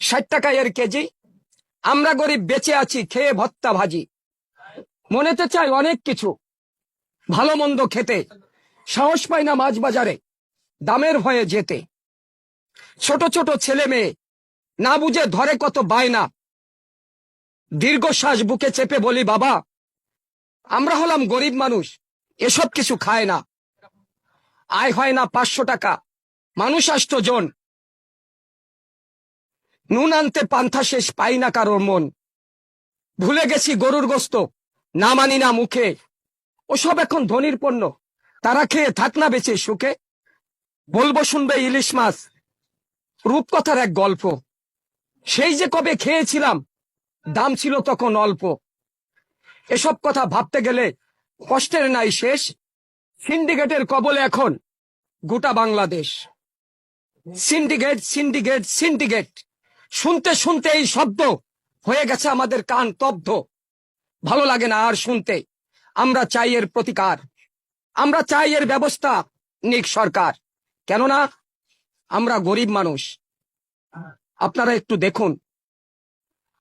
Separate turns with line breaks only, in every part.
60 টাকা এর কেজি। আমরা গরিব বেঁচে আছি খেয়ে ভত্তা ভাজি। মনেতে চাই অনেক কিছু, ভালো মন্দ খেতে, সাহস পাই না মাছ বাজারে দামের ভয়ে যেতে। ছোট ছোট ছেলে মেয়ে না বুঝে ধরে কত বায়না, দীর্ঘশ্বাস বুকে চেপে বলি বাবা, আমরা হলাম গরিব মানুষ, এসব কিছু খায় না। আয় হয় না 500 টাকা, মানুষ 8 জন, নুন আনতে পান্থা শেষ, পাই না কারোর মন। ভুলে গেছি গরুর গোস্ত, না মানি না মুখে, ওসব এখন ধনির পণ্য, তারা খেয়ে থাক না বেঁচে সুখে। বলবো শুনবে ইলিশ মাছ, রূপকথার এক গল্প, সেই যে কবে খেয়েছিলাম, দাম ছিল তখন অল্প। এসব কথা ভাবতে গেলে কষ্টের নাই শেষ। সিন্ডিকেটের কবলে এখন গোটা বাংলাদেশ। সিন্ডিকেট সিন্ডিকেট সিন্ডিকেট, শুনতে শুনতে এই শব্দ হয়ে গেছে আমাদের কান তব্ধ। ভালো লাগে না আর শুনতে, আমরা চাই এর প্রতিকার, আমরা চাই এর ব্যবস্থা নিক সরকার। কেননা আমরা গরিব মানুষ। আপনারা একটু দেখুন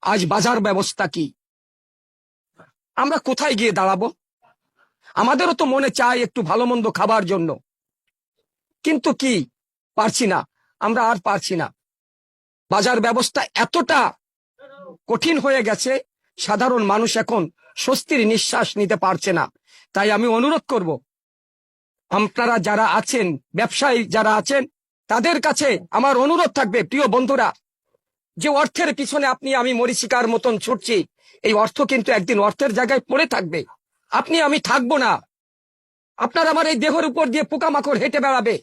আজ বাজার ব্যবস্থা কি, আমরা কোথায় গিয়ে দাঁড়াবো? আমাদেরও তো মনে চায় একটু ভালো মন্দ খাবার জন্য, কিন্তু কি পারছি না, আমরা আর পারছি না। বাজার ব্যবস্থা এতটা কঠিন হয়ে গেছে, সাধারণ মানুষ এখন স্বস্তির নিঃশ্বাস নিতে পারছে না। তাই আমি অনুরোধ করব, আপনারা যারা আছেন, ব্যবসায়ী যারা আছেন, তাদের কাছে আমার অনুরোধ থাকবে, প্রিয় বন্ধুরা, যে অর্থের পিছনে আপনি আমি মরীচিকার মতন ছুটছি, এই অর্থ কিন্তু একদিন অর্থের জায়গায় পড়ে থাকবে। আপনি আমি থাকবো না, আপনার আমার এই দেহের উপর দিয়ে পোকামাকড় হেঁটে বেড়াবে।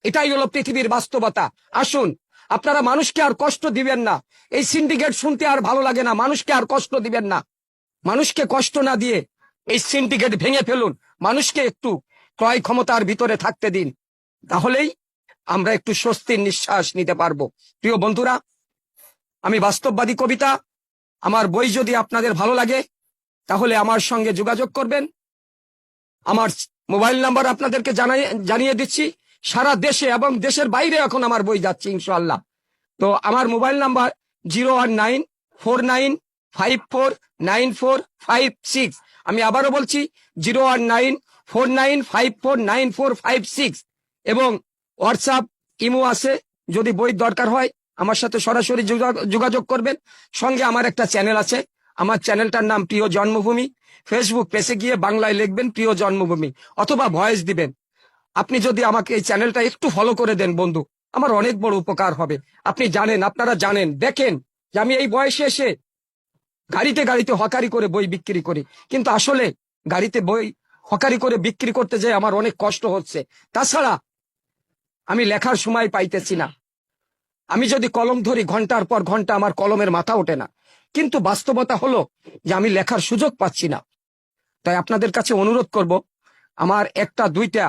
এটাই হলো পৃথিবীর বাস্তবতা। আসুন, আপনারা মানুষকে আর কষ্ট দিবেন না। এই সিন্ডিকেট শুনতে আর ভালো লাগে না, মানুষকে আর কষ্ট দিবেন না। মানুষকে কষ্ট না দিয়ে এই সিন্ডিকেট ভেঙে ফেলুন, মানুষকে একটু ক্রয় ক্ষমতার ভিতরে থাকতে দিন, তাহলেই আমরা একটু স্বস্তির নিঃশ্বাস নিতে পারবো। প্রিয় বন্ধুরা, আমি বাস্তববাদী কবিতা, আমার বই যদি আপনাদের ভালো লাগে তাহলে আমার সঙ্গে যোগাযোগ করবেন। আমার মোবাইল নাম্বার আপনাদেরকে জানিয়ে দিচ্ছি। সারা দেশে এবং দেশের বাইরে এখন আমার বই যাচ্ছে ইনশাআল্লাহ। তো আমার মোবাইল নাম্বার 01949549456। আমি আবারও বলছি 01949549456। এবং হোয়াটসঅ্যাপ ইমো আছে, যদি বই দরকার হয় আমার সাথে সরাসরি যোগাযোগ করবেন। সঙ্গে আমার একটা চ্যানেল আছে, আমার চ্যানেলটার নাম প্রিয় জন্মভূমি। ফেসবুক পেজে গিয়ে বাংলায় লিখবেন প্রিয় জন্মভূমি, অথবা ভয়েস দিবেন। আপনি যদি আমাকে এই চ্যানেলটা একটু ফলো করে দেন বন্ধু, আমার অনেক বড় উপকার হবে। আপনি জানেন, আপনারা জানেন, দেখেন যে আমি এই বয়সে এসে গাড়িতে গাড়িতে হকারি করে বই বিক্রি করি, কিন্তু আসলে গাড়িতে বই হকারি করে বিক্রি করতে যেয়ে আমার অনেক কষ্ট হচ্ছে। তাছাড়া আমি লেখার সময় পাইতেছি না। আমি যদি কলম ধরি ঘন্টার পর ঘন্টা আমার কলমের মাথা ওঠে না, কিন্তু বাস্তবতা হলো যে আমি লেখার সুযোগ পাচ্ছি না। তাই আপনাদের কাছে অনুরোধ করব, আমার একটা দুইটা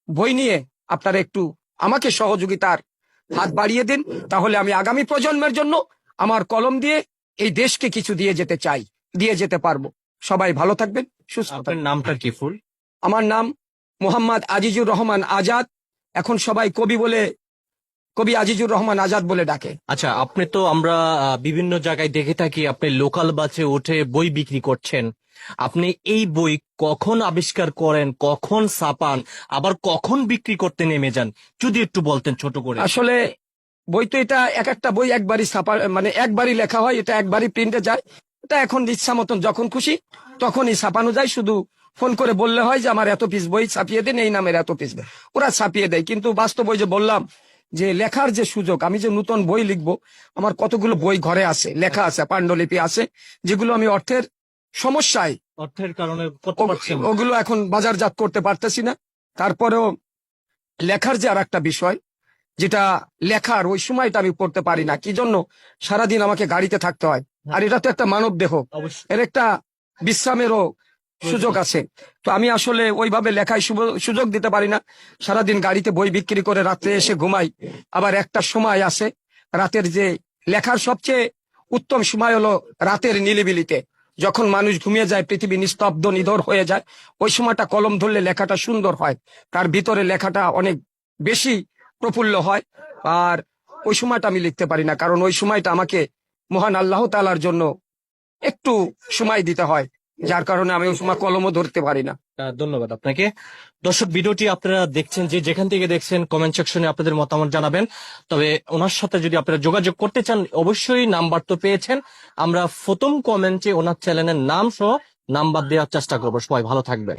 বই নিয়ে আপনারা একটু আমাকে সহযোগিতার হাত বাড়িয়ে দিন, তাহলে আমি আগামী প্রজন্মের জন্য আমার কলম দিয়ে এই দেশকে কিছু দিয়ে যেতে চাই, দিয়ে যেতে পারবো। সবাই ভালো থাকবেন, সুস্থ থাকবেন।
আপনার নামটা কি ফুল?
আমার নাম মোহাম্মদ আজিজুর রহমান আজাদ। এখন সবাই কবি আজিজুর রহমান আজাদ বলে ডাকে।
আচ্ছা, আপনি তো আমরা বিভিন্ন জায়গায় দেখে থাকি আপনি লোকাল বাসে উঠে বই বিক্রি করছেন। আপনি এই বই কখন আবিষ্কার করেন, কখন ছাপান, আবার কখন বিক্রি করতে নেমে যান, যদি একটু বলতেন ছোট করে।
আসলে বই তো এটা এক একটা বই একবারই ছাপা, মানে একবারই লেখা হয়, এটা একবারই প্রিন্টে যায়। এটা এখন ইচ্ছা মতন যখন খুশি তখনই ছাপানো যায়। শুধু ফোন করে বললে হয় যে আমার এত পিস বই ছাপিয়ে দেন, এই নামের এত পিস, ওরা ছাপিয়ে দেয়। কিন্তু বাস্তব ওই যে বললাম যে লেখার যে সুযোগ, আমি যে নতুন বই লিখবো, আমার কতগুলো বই ঘরে আছে, লেখা আছে, পাণ্ডুলিপি আছে, যেগুলো আমি অর্থের সমস্যায়,
অর্থের কারণে করতে পারছেন না।
ওগুলো এখন বাজারজাত করতে পারতেছি না। তারপরেও লেখার যে আর একটা বিষয়, যেটা লেখার ওই সময়টা আমি পড়তে পারি না, কি জন্য? সারাদিন আমাকে গাড়িতে থাকতে হয়, আর এটা তো একটা মানব দেহ,
অবশ্যই।
এর একটা বিশ্রামেরও সুযোগ আছে। তো আমি আসলে ওইভাবে লেখায় সুযোগ দিতে পারি না। সারাদিন গাড়িতে বই বিক্রি করে রাত্রে এসে ঘুমাই। আবার একটা সময় আসে রাতের, যে লেখার সবচেয়ে উত্তম সময় হলো রাতের নিলিবিলিতে, যখন মানুষ ঘুমিয়ে যায়, পৃথিবী নিস্তব্ধ নিধর হয়ে যায়। ওই সময়টা কলম ধরলে লেখাটা সুন্দর হয়, তার ভিতরে লেখাটা অনেক বেশি প্রফুল্ল হয়। আর ওই সময়টা আমি লিখতে পারি না, কারণ ওই সময়টা আমাকে মহান আল্লাহ তাআলার জন্য একটু সময় দিতে হয়, যার কারণে আমি ওই সময় কলমও ধরতে পারি না।
ধন্যবাদ আপনাকে। দর্শক, ভিডিওটি আপনারা দেখছেন, যে যেখান থেকে দেখছেন কমেন্ট সেকশনে আপনাদের মতামত জানাবেন। তবে ওনার সাথে যদি আপনারা যোগাযোগ করতে চান, অবশ্যই নাম্বার তো পেয়েছেন, আমরা প্রথম কমেন্টে ওনার চ্যানেলের নাম সহ নাম্বার দেওয়ার চেষ্টা করবো। সবাই ভালো থাকবেন।